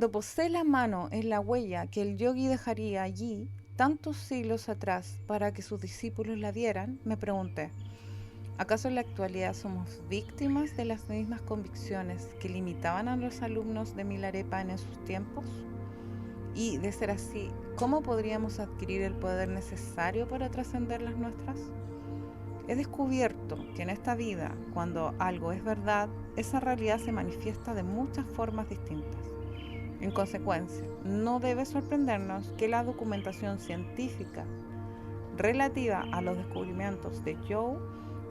Cuando posé la mano en la huella que el yogi dejaría allí tantos siglos atrás para que sus discípulos la vieran, me pregunté, ¿acaso en la actualidad somos víctimas de las mismas convicciones que limitaban a los alumnos de Milarepa en esos tiempos? Y, de ser así, ¿cómo podríamos adquirir el poder necesario para trascender las nuestras? He descubierto que en esta vida, cuando algo es verdad, esa realidad se manifiesta de muchas formas distintas. En consecuencia, no debe sorprendernos que la documentación científica relativa a los descubrimientos de Joe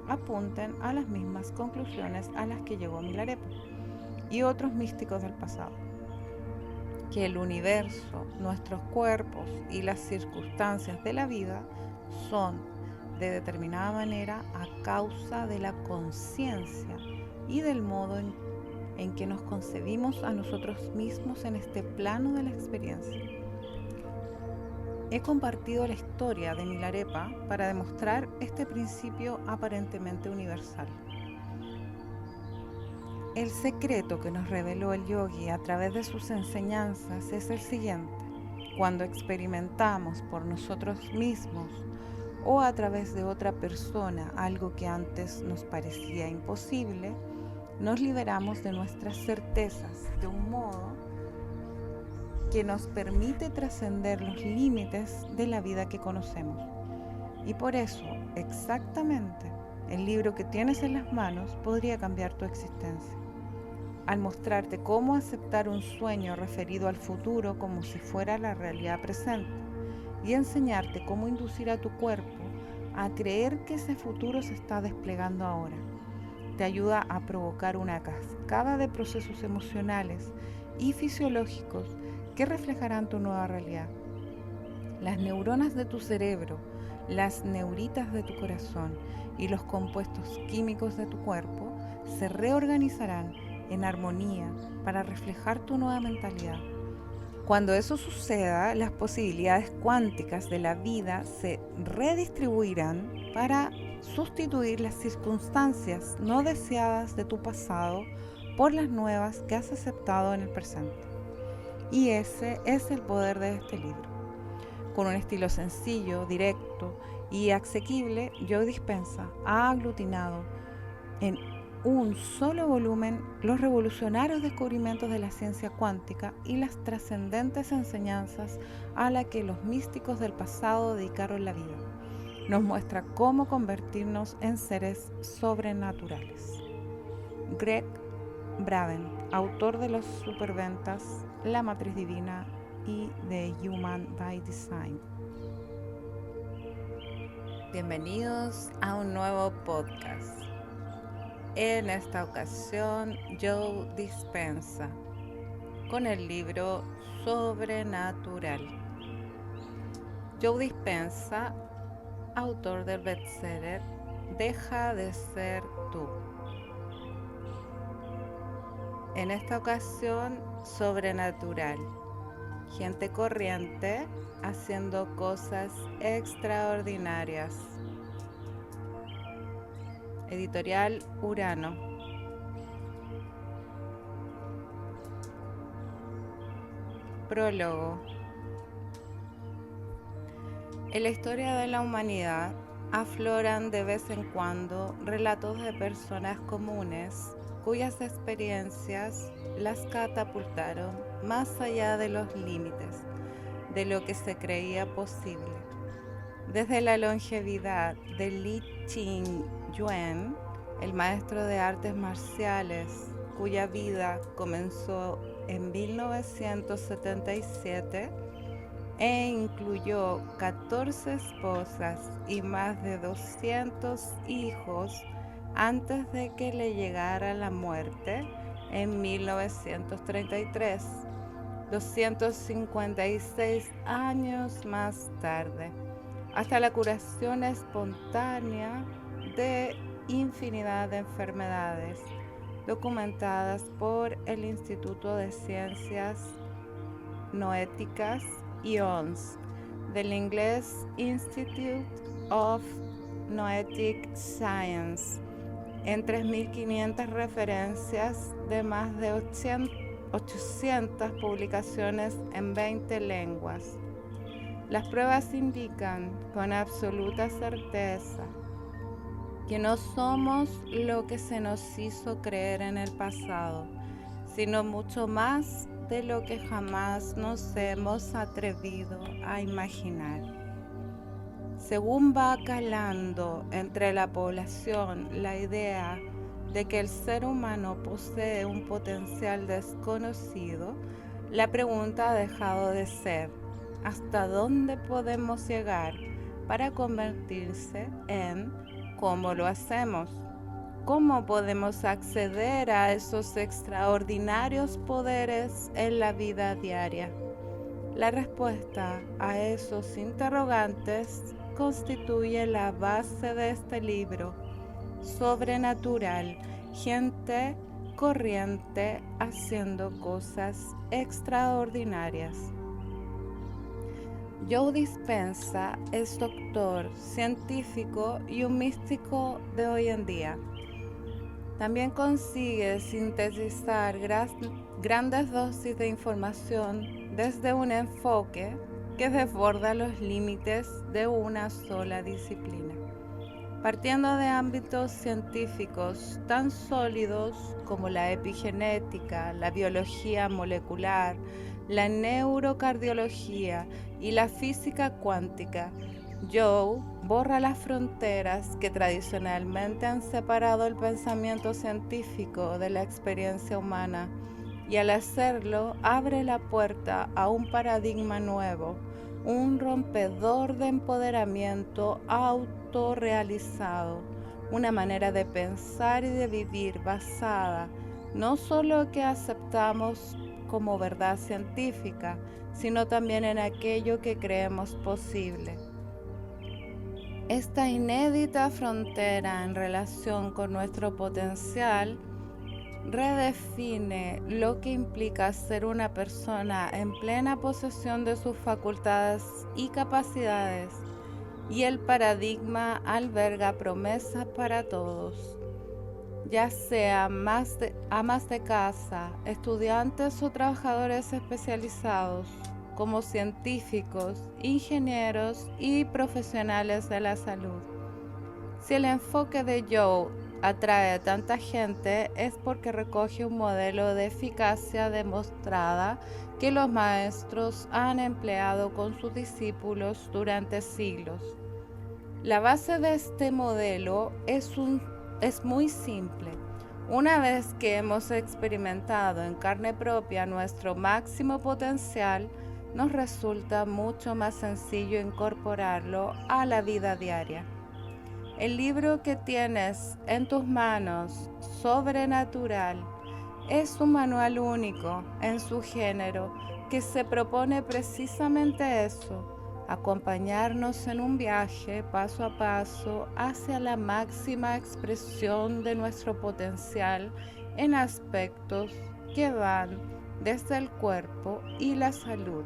apunten a las mismas conclusiones a las que llegó Milarepa y otros místicos del pasado, que el universo, nuestros cuerpos y las circunstancias de la vida son de determinada manera a causa de la conciencia y del modo en que nos concebimos a nosotros mismos en este plano de la experiencia. He compartido la historia de Milarepa para demostrar este principio aparentemente universal. El secreto que nos reveló el yogi a través de sus enseñanzas es el siguiente. Cuando experimentamos por nosotros mismos o a través de otra persona algo que antes nos parecía imposible, nos liberamos de nuestras certezas de un modo que nos permite trascender los límites de la vida que conocemos. Y por eso, exactamente, el libro que tienes en las manos podría cambiar tu existencia. Al mostrarte cómo aceptar un sueño referido al futuro como si fuera la realidad presente y enseñarte cómo inducir a tu cuerpo a creer que ese futuro se está desplegando ahora. Te ayuda a provocar una cascada de procesos emocionales y fisiológicos que reflejarán tu nueva realidad. Las neuronas de tu cerebro, las neuritas de tu corazón y los compuestos químicos de tu cuerpo se reorganizarán en armonía para reflejar tu nueva mentalidad. Cuando eso suceda, las posibilidades cuánticas de la vida se redistribuirán para sustituir las circunstancias no deseadas de tu pasado por las nuevas que has aceptado en el presente. Y ese es el poder de este libro. Con un estilo sencillo, directo y asequible, Joe Dispenza ha aglutinado en un solo volumen los revolucionarios descubrimientos de la ciencia cuántica y las trascendentes enseñanzas a las que los místicos del pasado dedicaron la vida. Nos muestra cómo convertirnos en seres sobrenaturales. Greg Braden, autor de los superventas La Matriz Divina y The Human by Design. Bienvenidos a un nuevo podcast. En esta ocasión, Joe Dispenza con el libro Sobrenatural. Joe Dispenza, autor del bestseller Deja de ser tú. En esta ocasión, sobrenatural. Gente corriente haciendo cosas extraordinarias. Editorial Urano. Prólogo. En la historia de la humanidad afloran de vez en cuando relatos de personas comunes cuyas experiencias las catapultaron más allá de los límites de lo que se creía posible. Desde la longevidad de Li Qing-Yuan, el maestro de artes marciales, cuya vida comenzó en 1977 e incluyó 14 esposas y más de 200 hijos antes de que le llegara la muerte en 1933, 256 años más tarde, hasta la curación espontánea de infinidad de enfermedades documentadas por el Instituto de Ciencias Noéticas IONS, del inglés Institute of Noetic Science, en 3.500 referencias de más de 800 publicaciones en 20 lenguas. Las pruebas indican con absoluta certeza que no somos lo que se nos hizo creer en el pasado, sino mucho más de lo que jamás nos hemos atrevido a imaginar. Según va calando entre la población la idea de que el ser humano posee un potencial desconocido, la pregunta ha dejado de ser ¿hasta dónde podemos llegar para convertirse en cómo lo hacemos? ¿Cómo podemos acceder a esos extraordinarios poderes en la vida diaria? La respuesta a esos interrogantes constituye la base de este libro, Sobrenatural, gente corriente haciendo cosas extraordinarias. Joe Dispenza es doctor, científico y un místico de hoy en día. También consigue sintetizar grandes dosis de información desde un enfoque que desborda los límites de una sola disciplina, partiendo de ámbitos científicos tan sólidos como la epigenética, la biología molecular, la neurocardiología y la física cuántica. Joe borra las fronteras que tradicionalmente han separado el pensamiento científico de la experiencia humana y al hacerlo abre la puerta a un paradigma nuevo, un rompedor de empoderamiento autorrealizado, una manera de pensar y de vivir basada no solo que aceptamos como verdad científica, sino también en aquello que creemos posible. Esta inédita frontera en relación con nuestro potencial redefine lo que implica ser una persona en plena posesión de sus facultades y capacidades, y el paradigma alberga promesas para todos, ya sea amas de casa, estudiantes o trabajadores especializados, como científicos, ingenieros y profesionales de la salud. Si el enfoque de Joe atrae a tanta gente es porque recoge un modelo de eficacia demostrada que los maestros han empleado con sus discípulos durante siglos. La base de este modelo es muy simple. Una vez que hemos experimentado en carne propia nuestro máximo potencial, nos resulta mucho más sencillo incorporarlo a la vida diaria. El libro que tienes en tus manos, Sobrenatural, es un manual único en su género que se propone precisamente eso: acompañarnos en un viaje paso a paso hacia la máxima expresión de nuestro potencial en aspectos que van desde el cuerpo y la salud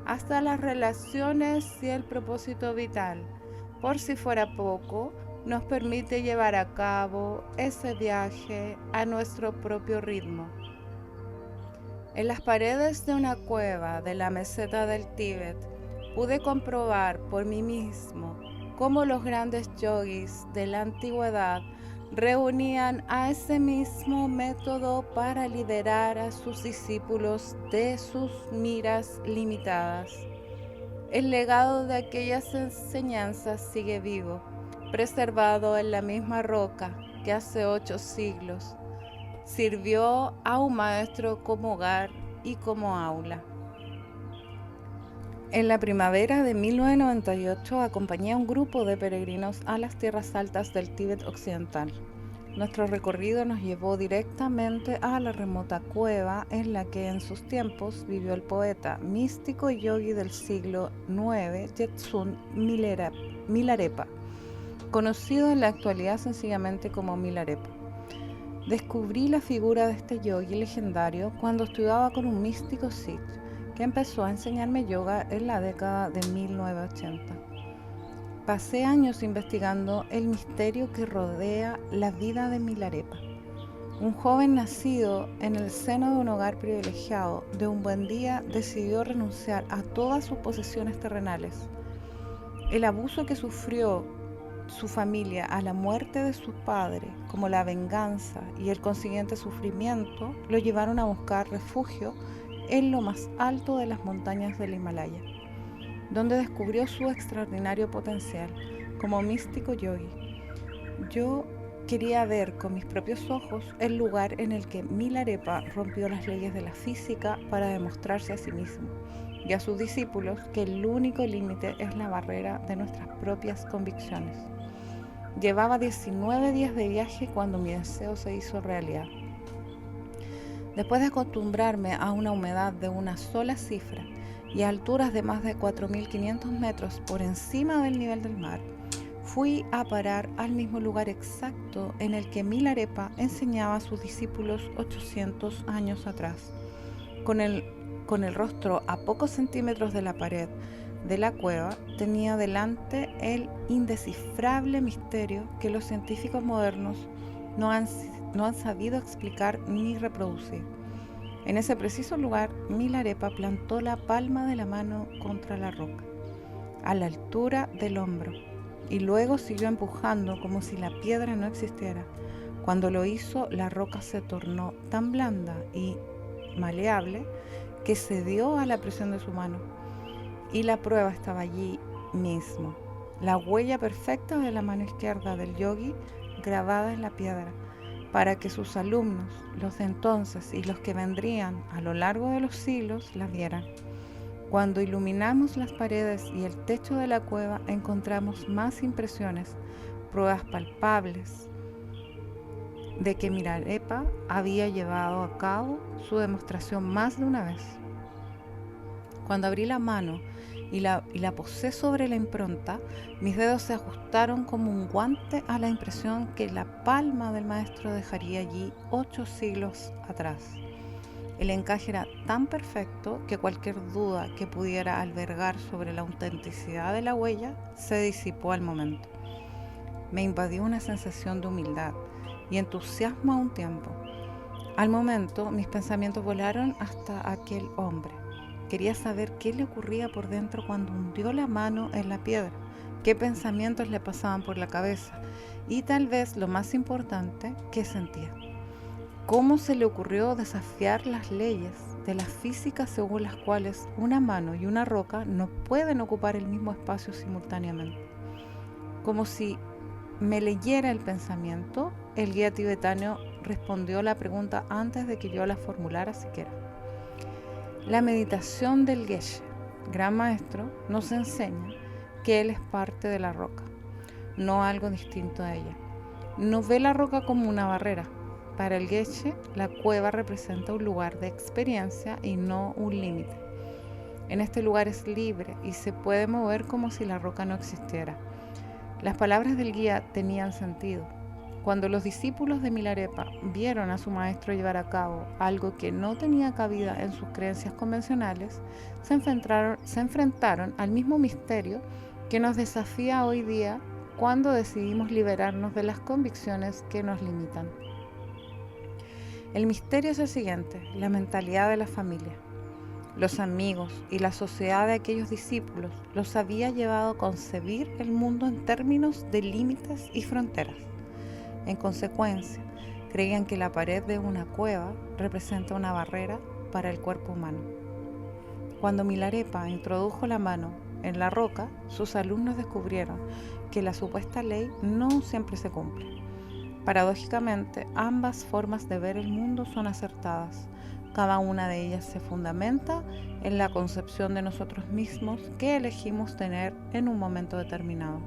hasta las relaciones y el propósito vital. Por si fuera poco, nos permite llevar a cabo ese viaje a nuestro propio ritmo. En las paredes de una cueva de la meseta del Tíbet, pude comprobar por mí mismo cómo los grandes yogis de la antigüedad reunían a ese mismo método para liderar a sus discípulos de sus miras limitadas. El legado de aquellas enseñanzas sigue vivo, preservado en la misma roca que hace 8 siglos sirvió a un maestro como hogar y como aula. En la primavera de 1998 acompañé a un grupo de peregrinos a las tierras altas del Tíbet occidental. Nuestro recorrido nos llevó directamente a la remota cueva en la que en sus tiempos vivió el poeta, místico y yogi del siglo IX, Jetsun Milarepa, conocido en la actualidad sencillamente como Milarepa. Descubrí la figura de este yogi legendario cuando estudiaba con un místico Sikh que empezó a enseñarme yoga en la década de 1980. Pasé años investigando el misterio que rodea la vida de Milarepa. Un joven nacido en el seno de un hogar privilegiado, de un buen día decidió renunciar a todas sus posesiones terrenales. El abuso que sufrió su familia a la muerte de su padre, como la venganza y el consiguiente sufrimiento, lo llevaron a buscar refugio en lo más alto de las montañas del Himalaya, donde descubrió su extraordinario potencial como místico yogi. Yo quería ver con mis propios ojos el lugar en el que Milarepa rompió las leyes de la física para demostrarse a sí mismo y a sus discípulos que el único límite es la barrera de nuestras propias convicciones. Llevaba 19 días de viaje cuando mi deseo se hizo realidad. Después de acostumbrarme a una humedad de una sola cifra y a alturas de más de 4.500 metros por encima del nivel del mar, fui a parar al mismo lugar exacto en el que Milarepa enseñaba a sus discípulos 800 años atrás. Con el rostro a pocos centímetros de la pared de la cueva, tenía delante el indescifrable misterio que los científicos modernos no han sabido explicar ni reproducir. En ese preciso lugar, Milarepa plantó la palma de la mano contra la roca, a la altura del hombro, y luego siguió empujando como si la piedra no existiera. Cuando lo hizo, la roca se tornó tan blanda y maleable que cedió a la presión de su mano. Y la prueba estaba allí mismo, la huella perfecta de la mano izquierda del yogi grabada en la piedra, para que sus alumnos, los de entonces y los que vendrían a lo largo de los siglos, la vieran. Cuando iluminamos las paredes y el techo de la cueva, encontramos más impresiones, pruebas palpables de que Milarepa había llevado a cabo su demostración más de una vez. Cuando abrí la mano y la posé sobre la impronta, mis dedos se ajustaron como un guante a la impresión que la palma del maestro dejaría allí 8 siglos atrás. El encaje era tan perfecto que cualquier duda que pudiera albergar sobre la autenticidad de la huella se disipó al momento. Me invadió una sensación de humildad y entusiasmo a un tiempo. Al momento, mis pensamientos volaron hasta aquel hombre. Quería saber qué le ocurría por dentro cuando hundió la mano en la piedra, qué pensamientos le pasaban por la cabeza y, tal vez lo más importante, qué sentía. ¿Cómo se le ocurrió desafiar las leyes de la física según las cuales una mano y una roca no pueden ocupar el mismo espacio simultáneamente? Como si me leyera el pensamiento, el guía tibetano respondió la pregunta antes de que yo la formulara siquiera. La meditación del Geshe, gran maestro, nos enseña que él es parte de la roca, no algo distinto a ella. No ve la roca como una barrera. Para el Geshe, la cueva representa un lugar de experiencia y no un límite. En este lugar es libre y se puede mover como si la roca no existiera. Las palabras del guía tenían sentido. Cuando los discípulos de Milarepa vieron a su maestro llevar a cabo algo que no tenía cabida en sus creencias convencionales, se enfrentaron al mismo misterio que nos desafía hoy día cuando decidimos liberarnos de las convicciones que nos limitan. El misterio es el siguiente: la mentalidad de la familia. Los amigos y la sociedad de aquellos discípulos los había llevado a concebir el mundo en términos de límites y fronteras. En consecuencia, creían que la pared de una cueva representa una barrera para el cuerpo humano. Cuando Milarepa introdujo la mano en la roca, sus alumnos descubrieron que la supuesta ley no siempre se cumple. Paradójicamente, ambas formas de ver el mundo son acertadas. Cada una de ellas se fundamenta en la concepción de nosotros mismos que elegimos tener en un momento determinado.